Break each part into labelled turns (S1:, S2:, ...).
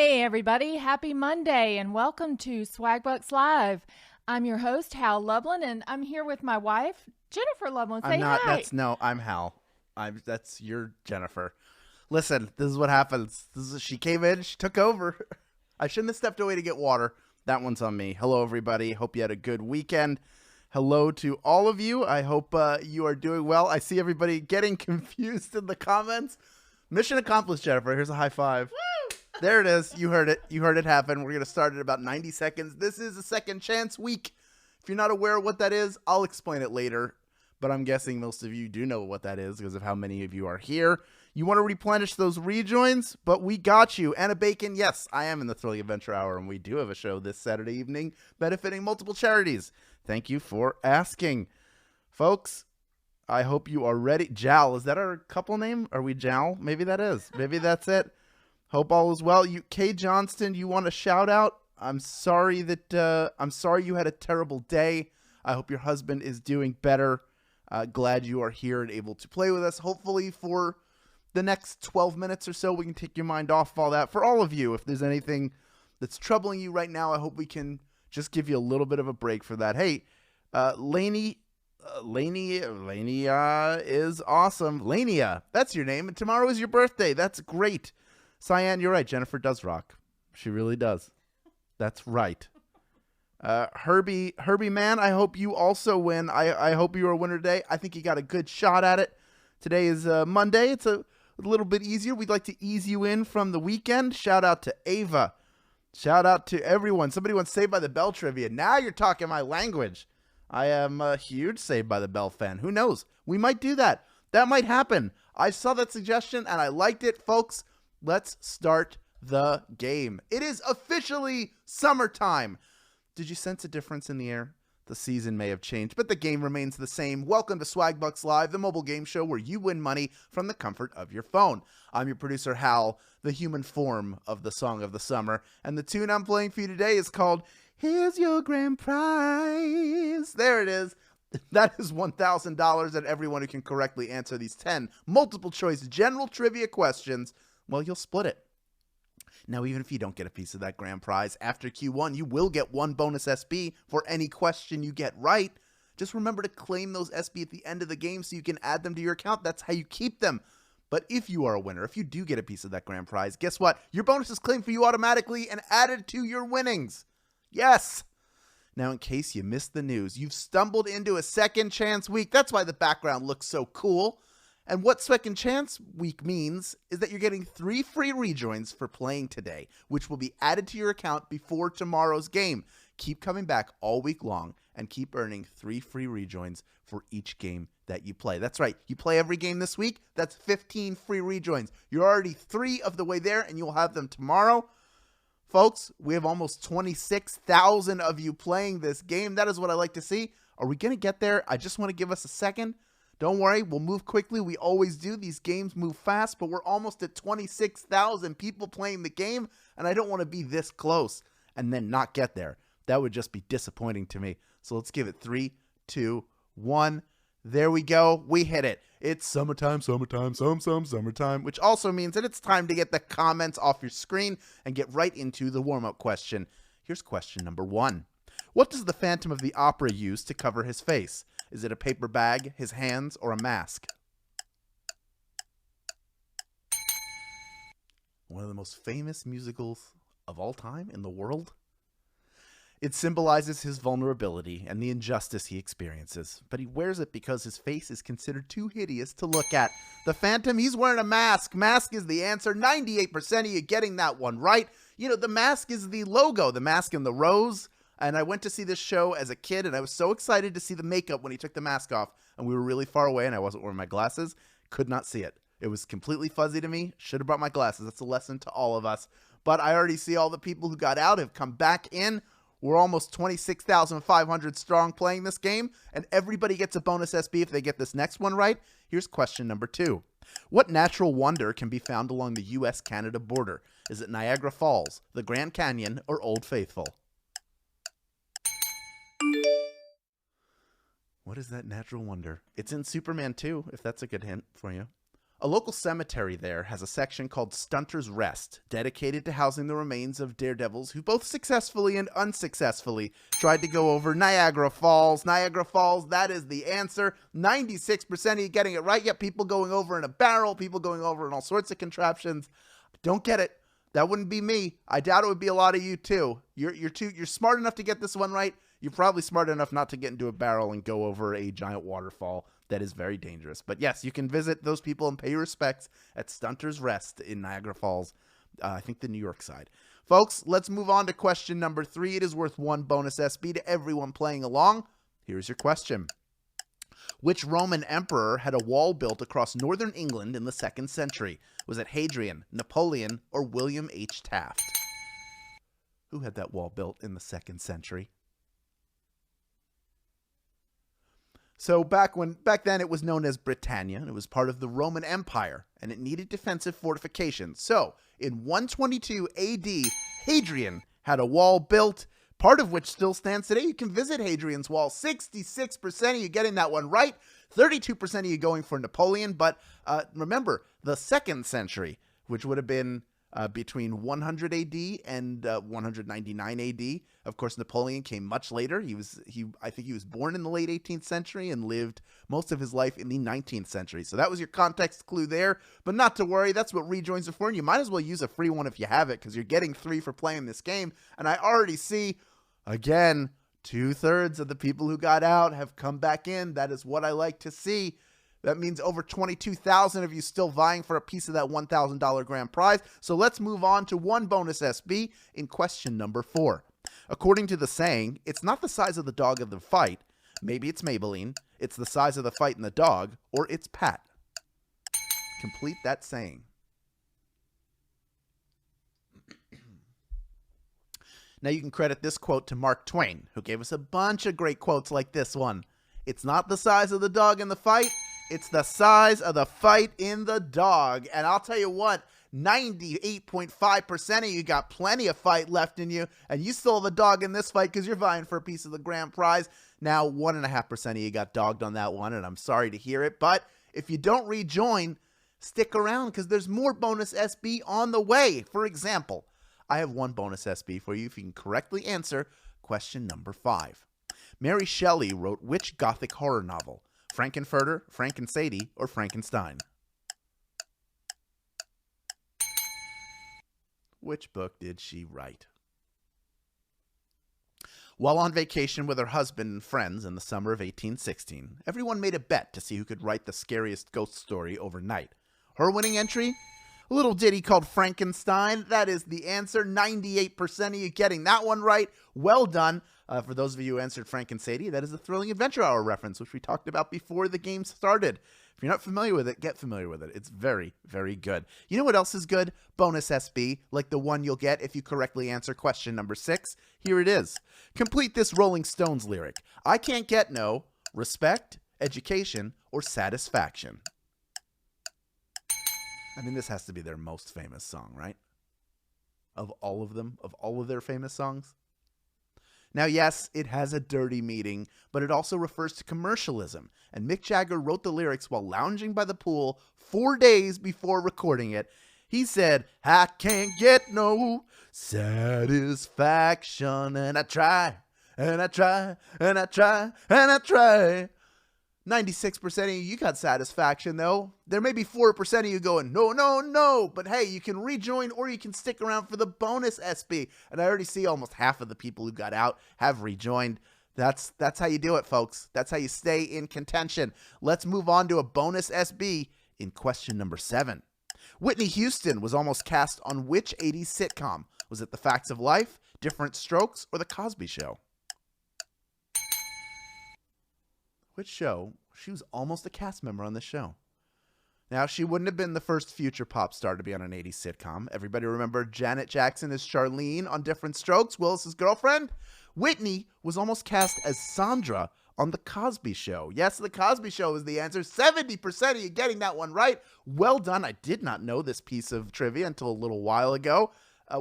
S1: Hey everybody, happy Monday and welcome to Swagbucks Live. I'm your host, Hal Lublin, and I'm here with my wife, Jennifer Lublin. Say hi.
S2: I'm Hal. That's your Jennifer. Listen, this is what happens. She came in, she took over. I shouldn't have stepped away to get water. That one's on me. Hello everybody. Hope you had a good weekend. Hello to all of you. I hope you are doing well. I see everybody getting confused in the comments. Mission accomplished, Jennifer. Here's a high five. Woo! There it is. You heard it. You heard it happen. We're going to start in about 90 seconds. This is a second chance week. If you're not aware of what that is, I'll explain it later. But I'm guessing most of you do know what that is because of how many of you are here. You want to replenish those rejoins, but we got you. Anna Bacon, yes, I am in the Thrilling Adventure Hour, and we do have a show this Saturday evening benefiting multiple charities. Thank you for asking. Folks, I hope you are ready. Jal, is that our couple name? Are we Jal? Maybe that is. Maybe that's it. Hope all is well. Kay Johnston, you want a shout out? I'm sorry you had a terrible day. I hope your husband is doing better. Glad you are here and able to play with us. Hopefully for the next 12 minutes or so, we can take your mind off of all that. For all of you, if there's anything that's troubling you right now, I hope we can just give you a little bit of a break for that. Hey, Lainey is awesome. Lania, that's your name. And tomorrow is your birthday. That's great. Cyan, you're right. Jennifer does rock. She really does. That's right. Herbie man, I hope you also win. I hope you are a winner today. I think you got a good shot at it. Today is Monday. It's a little bit easier. We'd like to ease you in from the weekend. Shout out to Ava. Shout out to everyone. Somebody wants Saved by the Bell trivia. Now you're talking my language. I am a huge Saved by the Bell fan. Who knows? We might do that. That might happen. I saw that suggestion and I liked it. Folks, let's start the game. It is officially summertime. Did you sense a difference in the air? The season may have changed, but the game remains the same. Welcome to Swagbucks Live, the mobile game show where you win money from the comfort of your phone. I'm your producer, Hal, the human form of the song of the summer, and the tune I'm playing for you today is called Here's Your Grand Prize. There it is. That is $1,000, and everyone who can correctly answer these 10 multiple choice general trivia questions, well, you'll split it. Now, even if you don't get a piece of that grand prize, after Q1, you will get one bonus SB for any question you get right. Just remember to claim those SB at the end of the game so you can add them to your account. That's how you keep them. But if you are a winner, if you do get a piece of that grand prize, guess what? Your bonus is claimed for you automatically and added to your winnings. Yes! Now, in case you missed the news, you've stumbled into a second chance week. That's why the background looks so cool. And what Second Chance Week means is that you're getting 3 free rejoins for playing today, which will be added to your account before tomorrow's game. Keep coming back all week long and keep earning 3 free rejoins for each game that you play. That's right. You play every game this week, that's 15 free rejoins. You're already 3 of the way there, and you'll have them tomorrow. Folks, we have almost 26,000 of you playing this game. That is what I like to see. Are we going to get there? I just want to give us a second. Don't worry, we'll move quickly. We always do. These games move fast, but we're almost at 26,000 people playing the game, and I don't want to be this close and then not get there. That would just be disappointing to me. So let's give it 3, 2, 1. There we go. We hit it. It's summertime, summertime, which also means that it's time to get the comments off your screen and get right into the warm-up question. Here's question number 1. What does the Phantom of the Opera use to cover his face? Is it a paper bag, his hands, or a mask? One of the most famous musicals of all time in the world. It symbolizes his vulnerability and the injustice he experiences, but he wears it because his face is considered too hideous to look at. The Phantom, he's wearing a mask. Mask is the answer. 98% of you getting that one right. You know, the mask is the logo, the mask and the rose. And I went to see this show as a kid, and I was so excited to see the makeup when he took the mask off. And we were really far away, and I wasn't wearing my glasses. Could not see it. It was completely fuzzy to me. Should have brought my glasses. That's a lesson to all of us. But I already see all the people who got out have come back in. We're almost 26,500 strong playing this game, and everybody gets a bonus SB if they get this next one right. Here's question number 2. What natural wonder can be found along the U.S.-Canada border? Is it Niagara Falls, the Grand Canyon, or Old Faithful? What is that natural wonder? It's in Superman 2, if that's a good hint for you. A local cemetery there has a section called Stunter's Rest, dedicated to housing the remains of daredevils who both successfully and unsuccessfully tried to go over Niagara Falls. Niagara Falls, that is the answer. 96% of you getting it right. Yep, people going over in a barrel, people going over in all sorts of contraptions. Don't get it. That wouldn't be me. I doubt it would be a lot of you too. You're smart enough to get this one right. You're probably smart enough not to get into a barrel and go over a giant waterfall that is very dangerous. But yes, you can visit those people and pay your respects at Stunter's Rest in Niagara Falls, I think the New York side. Folks, let's move on to question number 3. It is worth 1 bonus SB to everyone playing along. Here's your question. Which Roman emperor had a wall built across northern England in the 2nd century? Was it Hadrian, Napoleon, or William H. Taft? Who had that wall built in the 2nd century? So back then it was known as Britannia, and it was part of the Roman Empire, and it needed defensive fortifications. So in 122 AD, Hadrian had a wall built, part of which still stands today. You can visit Hadrian's Wall. 66% of you getting that one right. 32% of you going for Napoleon. But remember, the 2nd century, which would have been between 100 AD and 199 AD. Of course, Napoleon came much later. I think he was born in the late 18th century and lived most of his life in the 19th century. So that was your context clue there. But not to worry, that's what rejoins are for. And you might as well use a free one if you have it, because you're getting 3 for playing this game. And I already see, again, 2/3 of the people who got out have come back in. That is what I like to see. That means over 22,000 of you still vying for a piece of that $1,000 grand prize. So let's move on to 1 bonus SB in question number 4. According to the saying, it's not the size of the dog of the fight. Maybe it's Maybelline. It's the size of the fight in the dog, or it's Pat. Complete that saying. Now you can credit this quote to Mark Twain, who gave us a bunch of great quotes like this one. It's not the size of the dog in the fight. It's the size of the fight in the dog. And I'll tell you what, 98.5% of you got plenty of fight left in you, and you still have a dog in this fight because you're vying for a piece of the grand prize. Now, 1.5% of you got dogged on that one, and I'm sorry to hear it. But if you don't rejoin, stick around because there's more bonus SB on the way. For example, I have 1 bonus SB for you if you can correctly answer question number 5. Mary Shelley wrote which Gothic horror novel? Frankenfurter, Frankensadie, or Frankenstein? Which book did she write? While on vacation with her husband and friends in the summer of 1816, everyone made a bet to see who could write the scariest ghost story overnight. Her winning entry? A little ditty called Frankenstein. That is the answer. 98% of you getting that one right. Well done. For those of you who answered Frankensadie, that is a Thrilling Adventure Hour reference, which we talked about before the game started. If you're not familiar with it, get familiar with it. It's very, very good. You know what else is good? Bonus SB, like the one you'll get if you correctly answer question number 6. Here it is. Complete this Rolling Stones lyric. I can't get no respect, education, or satisfaction. I mean, this has to be their most famous song, right? Of all of them, of all of their famous songs. Now, yes, it has a dirty meaning, but it also refers to commercialism. And Mick Jagger wrote the lyrics while lounging by the pool 4 days before recording it. He said, I can't get no satisfaction, and I try, and I try, and I try, and I try. 96% of you got satisfaction, though. There may be 4% of you going, no, no, no. But hey, you can rejoin or you can stick around for the bonus SB. And I already see almost half of the people who got out have rejoined. That's how you do it, folks. That's how you stay in contention. Let's move on to a bonus SB in question number 7. Whitney Houston was almost cast on which 80s sitcom? Was it The Facts of Life, Different Strokes, or The Cosby Show? Which show? She was almost a cast member on this show. Now, she wouldn't have been the first future pop star to be on an 80s sitcom. Everybody remember Janet Jackson as Charlene on Different Strokes, Willis's girlfriend? Whitney was almost cast as Sandra on The Cosby Show. Yes, The Cosby Show is the answer. 70% of you getting that one right. Well done. I did not know this piece of trivia until a little while ago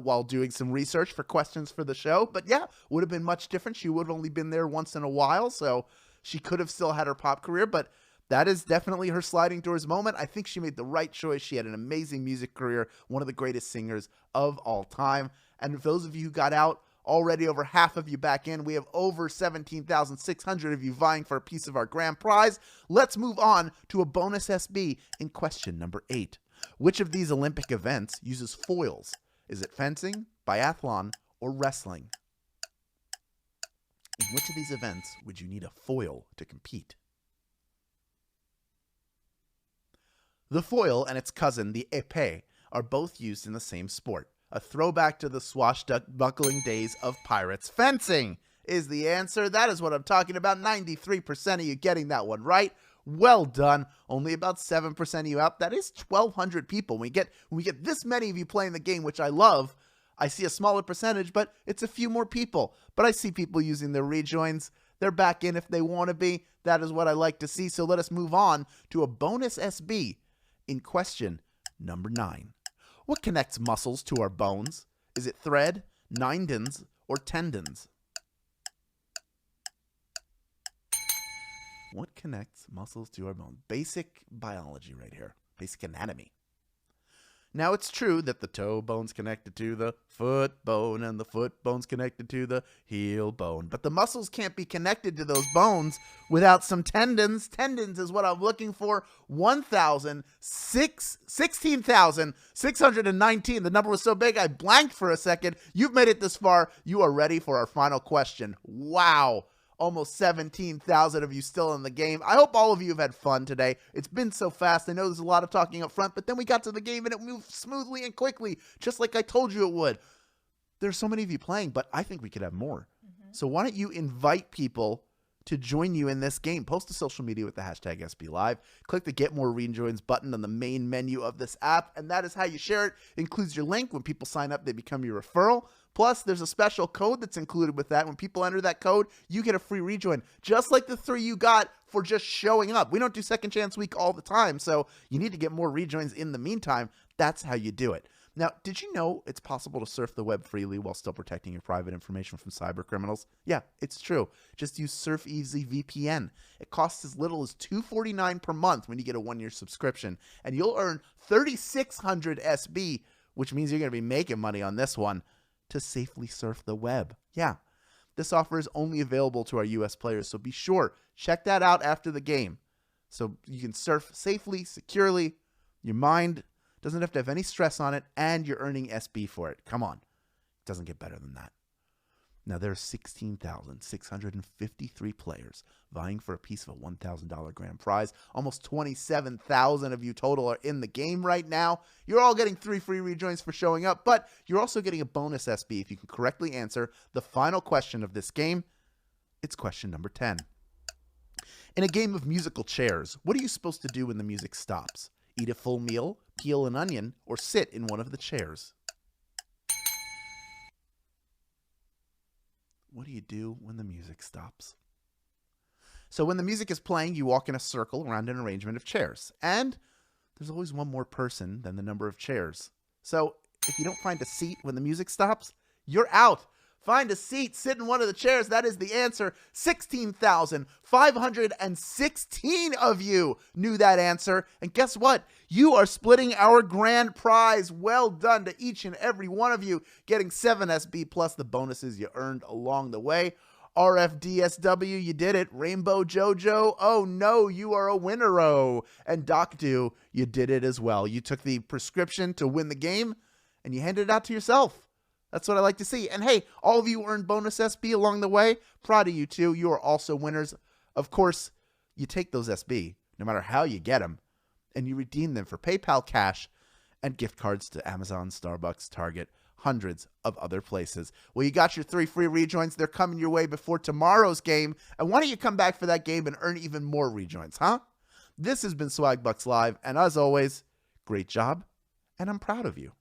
S2: while doing some research for questions for the show. But yeah, would have been much different. She would have only been there once in a while, so she could have still had her pop career, but that is definitely her sliding doors moment. I think she made the right choice. She had an amazing music career, one of the greatest singers of all time. And for those of you who got out, already over half of you back in. We have over 17,600 of you vying for a piece of our grand prize. Let's move on to a bonus SB in question number 8. Which of these Olympic events uses foils? Is it fencing, biathlon, or wrestling? In which of these events would you need a foil to compete? The foil and its cousin, the épée, are both used in the same sport. A throwback to the swashbuckling days of pirates. Fencing is the answer. That is what I'm talking about. 93% of you getting that one right. Well done. Only about 7% of you out. That is 1,200 people. When we get this many of you playing the game, which I love, I see a smaller percentage, but it's a few more people. But I see people using their rejoins. They're back in if they want to be. That is what I like to see. So let us move on to a bonus SB in question number 9. What connects muscles to our bones? Is it thread, nindins, or tendons? What connects muscles to our bones? Basic biology right here. Basic anatomy. Now, it's true that the toe bone's connected to the foot bone and the foot bone's connected to the heel bone. But the muscles can't be connected to those bones without some tendons. Tendons is what I'm looking for. 16,619. The number was so big, I blanked for a second. You've made it this far. You are ready for our final question. Wow. Almost 17,000 of you still in the game. I hope all of you have had fun today. It's been so fast. I know there's a lot of talking up front, but then we got to the game and it moved smoothly and quickly, just like I told you it would. There's so many of you playing, but I think we could have more. So why don't you invite people to join you in this game? Post to social media with the hashtag SBLive. Click the Get More Rejoins button on the main menu of this app, and that is how you share it. It includes your link. When people sign up, they become your referral. Plus, there's a special code that's included with that. When people enter that code, you get a free rejoin, just like the 3 you got for just showing up. We don't do Second Chance Week all the time, so you need to get more rejoins in the meantime. That's how you do it. Now, did you know it's possible to surf the web freely while still protecting your private information from cyber criminals? Yeah, it's true. Just use SurfEasy VPN. It costs as little as $2.49 per month when you get a 1-year subscription, and you'll earn 3,600 SB, which means you're going to be making money on this one, to safely surf the web. Yeah, this offer is only available to our U.S. players, so be sure, check that out after the game. So you can surf safely, securely. Your mind doesn't have to have any stress on it, and you're earning SB for it. Come on. It doesn't get better than that. Now, there are 16,653 players vying for a piece of a $1,000 grand prize. Almost 27,000 of you total are in the game right now. You're all getting 3 free rejoins for showing up, but you're also getting a bonus SB if you can correctly answer the final question of this game. It's question number 10. In a game of musical chairs, what are you supposed to do when the music stops? Eat a full meal, peel an onion, or sit in one of the chairs? What do you do when the music stops? So when the music is playing, you walk in a circle around an arrangement of chairs. And there's always one more person than the number of chairs. So if you don't find a seat when the music stops, you're out. Find a seat, sit in one of the chairs. That is the answer. 16,516 of you knew that answer. And guess what? You are splitting our grand prize. Well done to each and every one of you, getting 7 SB plus the bonuses you earned along the way. RFDSW, you did it. Rainbow Jojo, oh no, you are a winner-o. And DocDo, you did it as well. You took the prescription to win the game, and you handed it out to yourself. That's what I like to see. And hey, all of you earned bonus SB along the way. Proud of you too. You are also winners. Of course, you take those SB, no matter how you get them, and you redeem them for PayPal cash and gift cards to Amazon, Starbucks, Target, hundreds of other places. Well, you got your 3 free rejoins. They're coming your way before tomorrow's game. And why don't you come back for that game and earn even more rejoins, huh? This has been Swagbucks Live. And as always, great job. And I'm proud of you.